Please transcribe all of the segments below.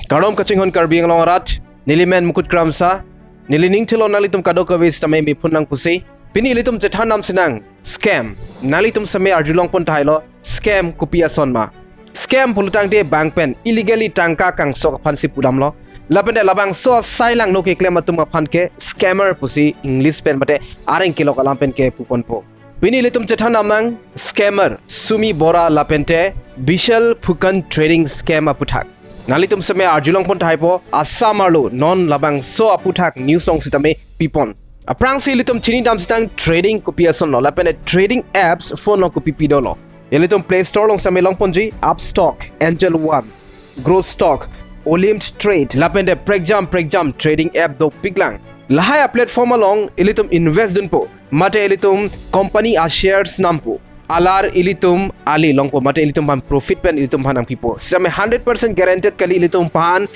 Karom kacing Karbi long rat, nilimen mukut kramsa, nilining tilo nalitum kadokavis tame mi punang pusi, pini litum Chethan nam sinang, scam, nalitum same arjulong pun tailo, scam kupia sonma. Scam pulutang de bank pen, illegally Tangka kang sok pansi pudam lo. Lapente labang so sailang no ke claim atum aphan ke scammer pusi English pen bate areng kilo kalam pen ke pupon po. Pini litum Chethan namang scammer Sumi Borah Lapente Bishal Phukan trading scam aputhak. Nalitum same arjulong pon thaipo asamarlo non labang so aputhak news long sitame pipon. Aprang si litum chini dam sitang trading kupiason lo Lapente trading apps phone lo kupipido lo. Ilitum Play Store long same long ponji Upstock, Angel One, Growth Stock, Olympt Trade, Lapente Prekjam trading app do piglang. Lahaya platform along ilitum invest dun po. Mate ilitum company a shares nampo. Alar ilitum ali long po. Mate ilitum pan profit pen ilitum pan ang pipo. Same 100% guaranteed kali ilitum pan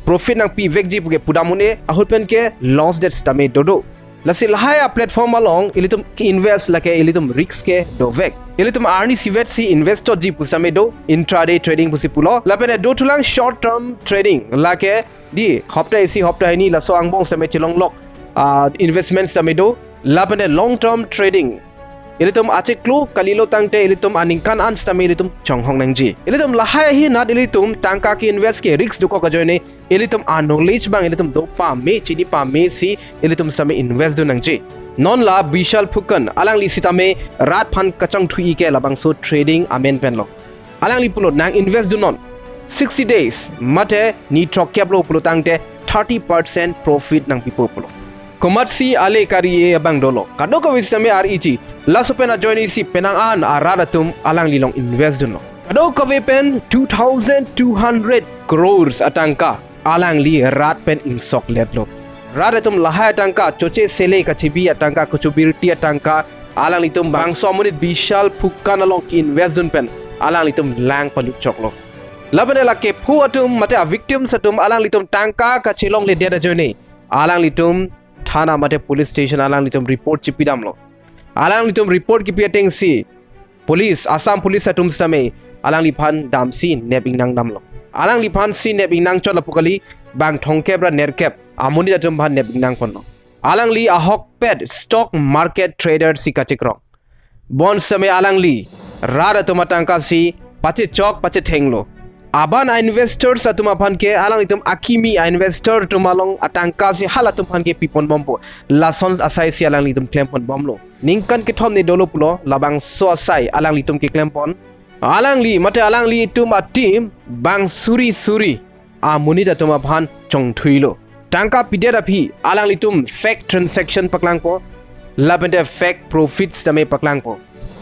profit nang pi vekji puke pudamune ahut pen ke loss that stame dodo. Lasi lahaya platform along ilitum invest lake ilitum risk ke do vek. Ilitum arni sivet si investor ji pusame do intraday trading pusi pulo. Lapente do tulang short term trading lake di hopta isi hopta ini laso angbong same chilong lok investments tame do. Lapente long term trading ilitum ache klu kalilo tangte ilitum aningkan ans tame ilitum chonghong nangji. Ilitum lahaya hi nat ilitum Tangka ki invest ke risk do ko kajone ilitum knowledge bang ilitum do pa me chini pa me si ilitum same invest do nangji. Non la Bishal Phukan alang li sitame rat phan kachang thui ke labang so trading amen pen lo. Alang li pulo nang invest do non 60 days mate ni trok keplo pulo tangte 30% profit nang pipo pulo. Komatsi ale kari e abang dolo. Kado ko wisame REG la so pena join si penang an aradatum alang li long invest do no. Kado ko pen 2200 crores atangka alang li rat pen Ingsoklet lo. Radatum lahaya Tangka choche sele kachibi Tangka kuchubir tia Tangka alang litum bang somunit Bishal Phukan along ki invest dun pen alang litum lang paluk choklo. Lapente lake phu atum mate a victims atum alang litum Tangka kachilong le data journey alang litum thana mate police station alang litum report chipidam lo. Alang litum report ki piateng si police Assam police atum stame alang lipan dam si nebing nang dam lo. Alang lipan si nebing nang chot lapukali bang thongkebra nerkep amuni atum bhan nebing nang ponno. Alang li ahok ped stock market trader si kachikrong. Bon same alang li rara tumatangka si pache chok pache thenglo. Aban investors atuma phan ke alang itum akimi investor tumalong atangka si halatum phan ke pipon bompo. Lasons asai si alang litum claim pon bomlo. Ningkan ke thom ni dolo pulo labang so asai alang litum ke claim pon. Alang li mate alang li itum a team bang suri amuni atuma phan chong thuilo. Tangka pidera phi alang litum fake transaction paklang po Lapente fake profits tame paklang po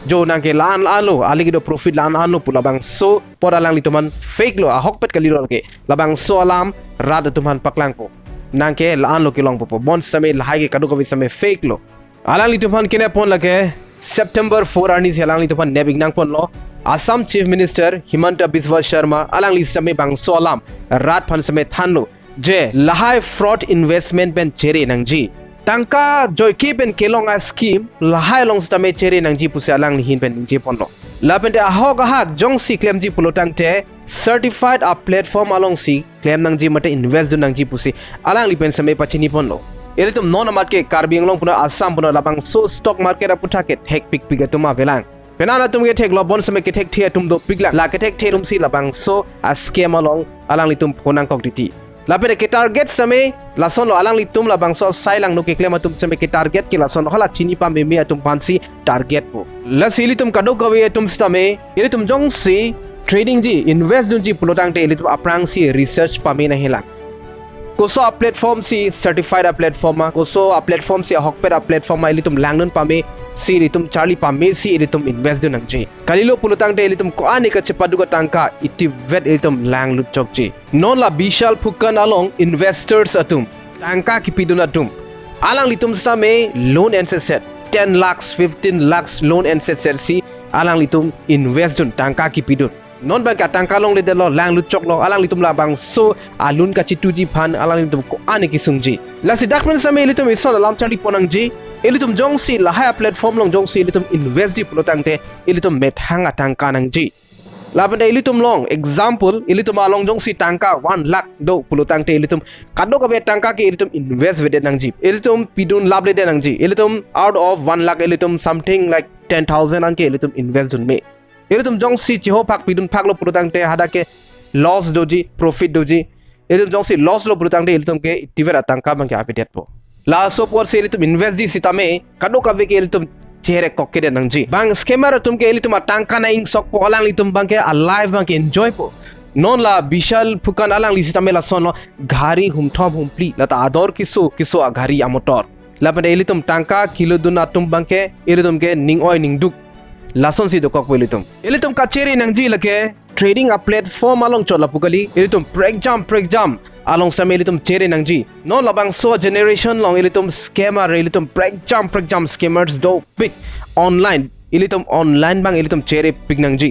jo nangke lan alo aligido profit lan ano pula bang so por alang lituman fake lo ahok pet kaliro ke labang so alam rada tuman paklang po nangke lan lo kilong po bonds tame lahai ke kadu ko bisame fake lo alang lituman kine pon lake September 4 arni se alang lituman nebing nang pon lo Assam Chief Minister Himanta Biswa Sharma alang li same bang so alam rat phan same thanlo je lahai fraud investment pen chere nangji Tangka joy pen kelong a scheme lahai long stame chere nangji puse alang lihin pen ningji ponlo Lapente ahok ahak jong si claim ji pulo tangte certified a platform along si claim nangji mate invest do nangji puse alang li pen same pachini ponlo elitum non amat ke Karbi long puna Assam puna labang so stock market aputhake hek pik tuma velang penana tum ke thek lo bon same ke thek thia tum do pigla la ke thek therum si labang so a scam along alang litum phonang kok diti Lapente ke target same lason lo alang litum labang so sailang no ke claim atum same ke target ke lason hala chini pa me atum pansi target po la silitum kado kawe atum stame ilitum jong si trading ji invest dun ji pulotang te ilitum aprang si research pa me na hela koso a platform si certified a platform ma koso a platform si a hokpet a platform ma ilitum langnun pa me si ilitum charlie pa me si ilitum invest dun ang ji kalilo pulotang te ilitum ko ani ka chepaduga tangka iti vet ilitum lang lut chok ji non la Bishal Phukan along investors atum tangka kipidun atum alang litum same loan and set 10 lakhs 15 lakhs loan and set si alang litum invest dun tangka kipidun non ba ka tangka long le de lo lang lut chok lo alang litum la bang so alun ka chitu ji phan alang litum ko ani ki sungji la si document same litum iso lam chari ponang ji ilitum jong si lahaya platform long jong si ilitum invest di pulotang te ilitum methanga tangka nang ji Lapente ilitum long example ilitum along jong si tangka 1 lakh do pulutang te ilitum kado ka tangka ke ilitum invest vede nangji ilitum pidun lable de nangji ilitum out of 1 lakh ilitum something like 10,000 anke ilitum invest dun me ilitum jong si chiho pak pidun pak lo pulutang te hada ke loss doji profit doji ilitum jong si loss lo pulutang te ilitum ke tivera tangka bang ke apidet po la so por se ilitum invest di sitame kado ka ke ilitum chere kokke de nangji bang scammer tum ke ilitum tangka na ing sok po alang litum bang ke alive bang ke enjoy po non la Bishal Phukan alang li sitame la sono ghari humthom humpli la ta ador kiso a ghari amotor la pande ilitum tangka kilo dun atum bang ke ilitum ke ning oi ning duk lason si do kok ilitum ka chere nangji la ke trading a platform along chola pukali ilitum prekjam along same ilitum chere nangji non labang so generation long ilitum scammer ilitum prekjam scammers do pick online ilitum online bang ilitum chere pick nangji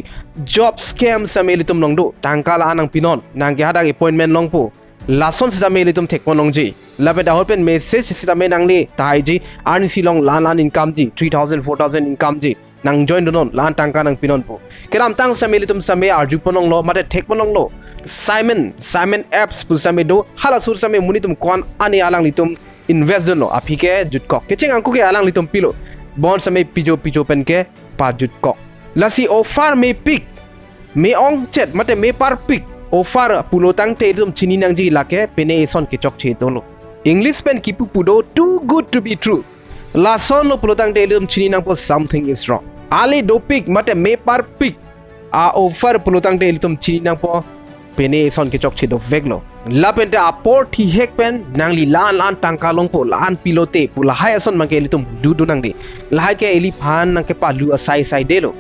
job scam same ilitum long do tangka la anang pinon nang hada appointment long po lason same ilitum thekpon nongji lapeta open message sitame nangli taiji earn silong lan income ji 3000 4000 income ji nang join donon lan tangka nang pinon po keram tang same ilitum same arju ponong lo mate thekponong lo Simon apps pu same do hala sur same munitum kon ani alang litum invest no apike jutkok kecheng angku ke alang litum pilo bon same pijo pen ke pa jutkok lasi offer me pick me ong chat mate me par pick offer pulotang te litum chini nang ji lake pene son ke chok che dolo English pen kipu pudo too good to be true lason lo pulotang te litum chini nang po something is wrong ali do pick mate me par pick a offer pulotang te litum chini nang po pene son ke chok che do veglo lapente apor thi hek pen nangli lan tangka long po lan pilote pu lahai son mangke litum du nangli lahai ke eli phan nang ke palu sai delo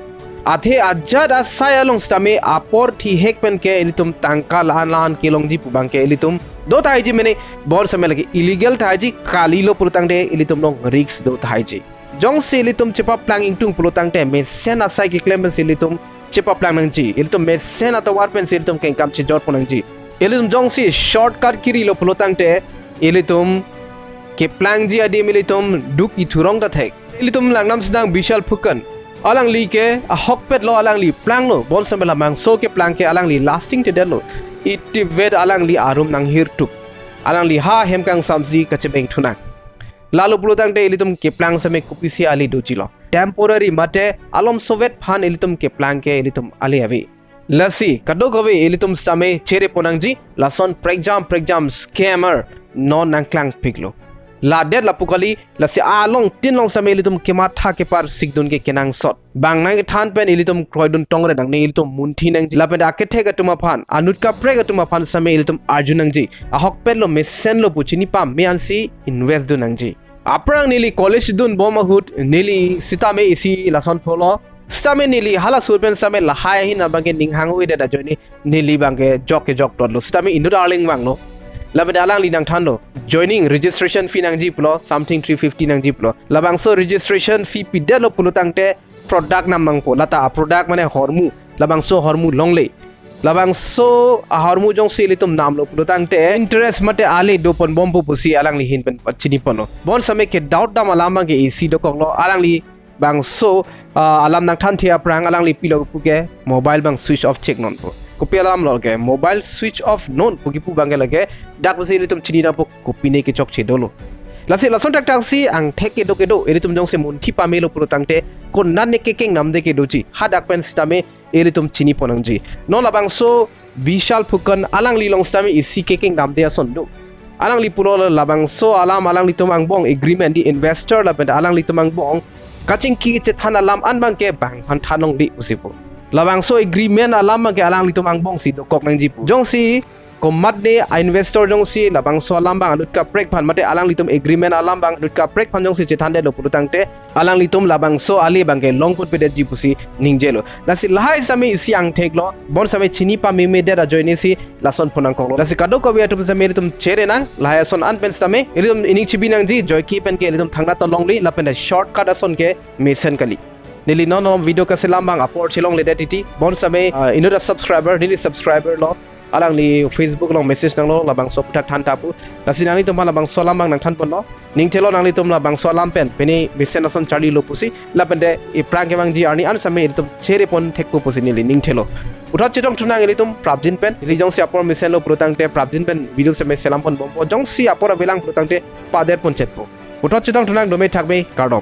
athe ajad asai along stame apor thi hek pen ke litum tangka lan ke long ji pu bangke litum do tai ji mene bor samel ke illegal tai ji kali lo pulutang de litum long risks do tai ji jong se litum chepa planning tung pulutang te me sen asai ke claim se litum chepa plan nang ji ilitum mesen atau warpen ilitum ke income che jor ponang ji ilitum jong si shortcut kiri lo pulotang te ilitum ke plan ji adi militum duk ithurong da thek ilitum langnam sidang Bishal Phukan alang li ke a hokpet lo alang li plan lo bol samela mang so ke plan ke alang li lasting te delo itived alang li arum nang hirtuk alang li ha hemkang samji kachebeng thunang lalu pulutang te ilitum ke plan same kupisi ali dojilo temporary mate alom soviet phan ilitum ke plan ke ilitum ali avi lasi kadogove ilitum stame chere ponangji lason prekjam scammer non nangklang piglo la dead la pukali lasi along tin long same ilitum ke ma tha ke par sigdun ke kenang sot bang nang than pen ilitum kroidun tongre dang ne ilitum munthi nang la pen ake thega tuma phan anutka prekatuma phan same ilitum arjunangji ahok pello mesen lo puchini pam me ansi invest du nangji aprang nili college dun bomahut nili sitame isi lason pholo sitame nili hala surpen same lahai hin abange ninghang wi da joini nili bange jok todlo sitame inu darling banglo labada alang li nang thando joining registration fee nang ji plo something 350 nang ji plo labang so registration fee pidelo pulutangte product namang po lata product mane hormu labang so hormu longle labang so hormu jong silitum namlo pulutang te interest mate ali do pon bombu pusi alang li hin pen chini pono bon same ke doubt dam alama ke ec do koklo alang li bang so alam nang than thia prang alang li pilo puke mobile bang switch off check non po kopi alam lo ke mobile switch off non puki pu bang lage dak pusi litum chini na po kopi ne ke chok che dolo lasi lason tak si ang theke do ke do elitum jong se mun thi pamelo pulutang te kon nan ne ke keng nam de ke doji hadak pen sitame elitum chini ponangji non labang so Bishal Phukan alang li long stami isi keking nam dia sondo alang li pulo labang so alang li tumang bong agreement di investor labang alang li tumang bong kaching ki Chethan alam an bang ke bang han thanong di usipo labang so agreement alam ke alang li tumang bong si do kok nang jipu jong si komat ne investor jong si labang so alam bang anut ka prek phan mate alang litum agreement alam bang anut ka prek phan jong si Chethan de lo pulutang te alang litum labang so ali bang ke long put pede jipusi ningjelo nasi lahai same isi ang theklo bon same chini pa me de da joini si lason phonang koklo nasi kado ko biatu same litum chere nang lahai son an pen same litum ining chibi nang ji joy ki pen ke litum thangna to long li lapen shortcut ason ke mission kali nili non video ka selam bang upload chilong le titi bon same inura subscriber nili subscriber lo alang li Facebook long message nang lo labang so putak than tapu nasinani to malabang so lambang nang than pon lo ning thelo nang li tum labang so lam pen peni mesen ason charli lo pusi lapende e prang ke bang ji arni an same tum chere pon thek pu pusi nili ning thelo Utat chitong tunang ilitum prabjin pen ilijong si apor misen lo prutang te prabjin pen video se me selam pon bombo jong si apor abelang prutang te pader pon chetpo. Utat chitong tunang domei thakbe kardom.